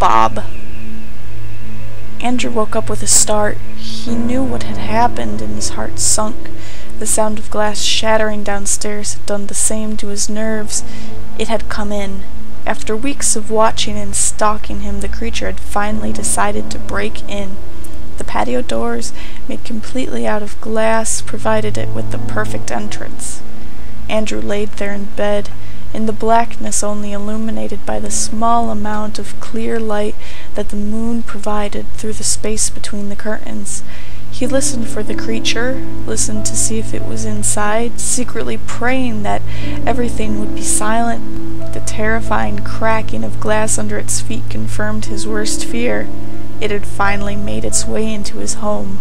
Bob. Andrew woke up with a start. He knew what had happened, and his heart sunk. The sound of glass shattering downstairs had done the same to his nerves. It had come in. After weeks of watching and stalking him, the creature had finally decided to break in. The patio doors, made completely out of glass, provided it with the perfect entrance. Andrew laid there in bed, in the blackness only illuminated by the small amount of clear light that the moon provided through the space between the curtains. He listened for the creature, listened to see if it was inside, secretly praying that everything would be silent. The terrifying cracking of glass under its feet confirmed his worst fear. It had finally made its way into his home.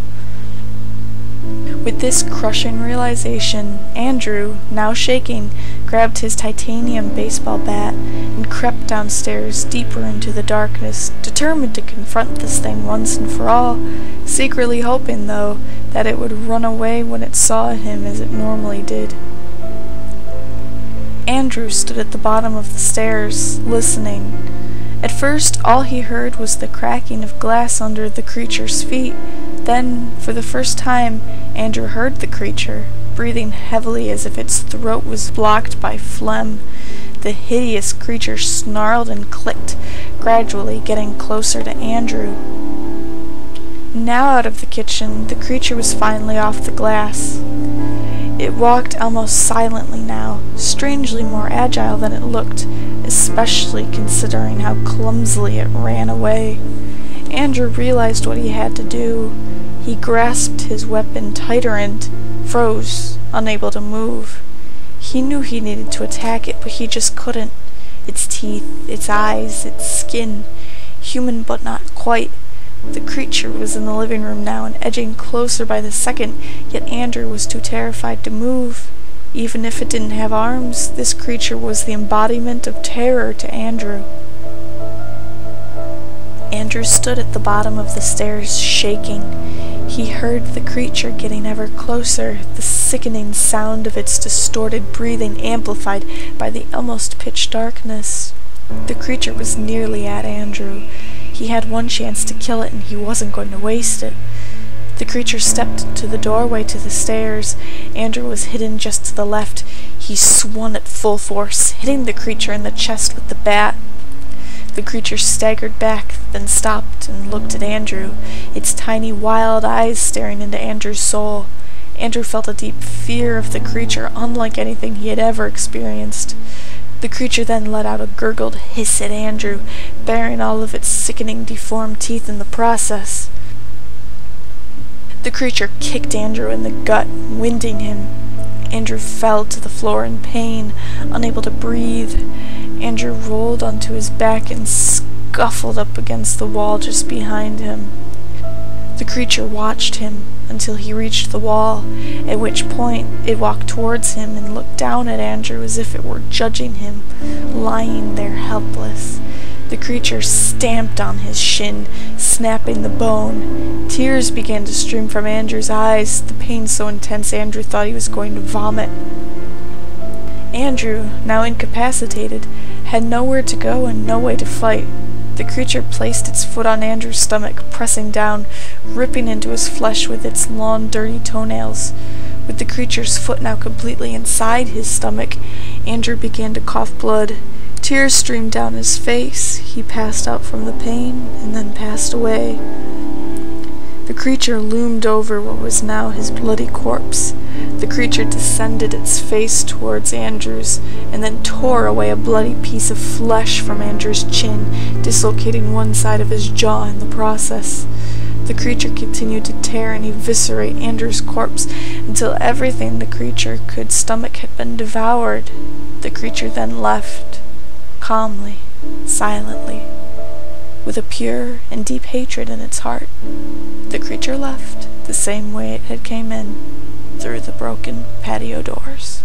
With this crushing realization, Andrew, now shaking, grabbed his titanium baseball bat and crept downstairs deeper into the darkness, determined to confront this thing once and for all, secretly hoping, though, that it would run away when it saw him as it normally did. Andrew stood at the bottom of the stairs, listening. At first, all he heard was the cracking of glass under the creature's feet. Then, for the first time, Andrew heard the creature, breathing heavily as if its throat was blocked by phlegm. The hideous creature snarled and clicked, gradually getting closer to Andrew. Now out of the kitchen, the creature was finally off the glass. It walked almost silently now, strangely more agile than it looked, especially considering how clumsily it ran away. Andrew realized what he had to do. He grasped his weapon tighter and froze, unable to move. He knew he needed to attack it, but he just couldn't. Its teeth, its eyes, its skin, human but not quite. The creature was in the living room now and edging closer by the second, yet Andrew was too terrified to move. Even if it didn't have arms, this creature was the embodiment of terror to Andrew. Andrew stood at the bottom of the stairs, shaking. He heard the creature getting ever closer, the sickening sound of its distorted breathing amplified by the almost pitch darkness. The creature was nearly at Andrew. He had one chance to kill it, and he wasn't going to waste it. The creature stepped to the doorway to the stairs. Andrew was hidden just to the left. He swung at full force, hitting the creature in the chest with the bat. The creature staggered back, then stopped and looked at Andrew, its tiny wild eyes staring into Andrew's soul. Andrew felt a deep fear of the creature, unlike anything he had ever experienced. The creature then let out a gurgled hiss at Andrew, baring all of its sickening deformed teeth in the process. The creature kicked Andrew in the gut, winding him. Andrew fell to the floor in pain, unable to breathe. Andrew rolled onto his back and scuffled up against the wall just behind him. The creature watched him until he reached the wall, at which point it walked towards him and looked down at Andrew as if it were judging him, lying there helpless. The creature stamped on his shin, snapping the bone. Tears began to stream from Andrew's eyes, the pain so intense Andrew thought he was going to vomit. Andrew, now incapacitated, had nowhere to go and no way to fight. The creature placed its foot on Andrew's stomach, pressing down, ripping into his flesh with its long, dirty toenails. With the creature's foot now completely inside his stomach, Andrew began to cough blood. Tears streamed down his face. He passed out from the pain and then passed away. The creature loomed over what was now his bloody corpse. The creature descended its face towards Andrew's, and then tore away a bloody piece of flesh from Andrew's chin, dislocating one side of his jaw in the process. The creature continued to tear and eviscerate Andrew's corpse until everything the creature could stomach had been devoured. The creature then left, calmly, silently, with a pure and deep hatred in its heart. The creature left the same way it had came in, through the broken patio doors.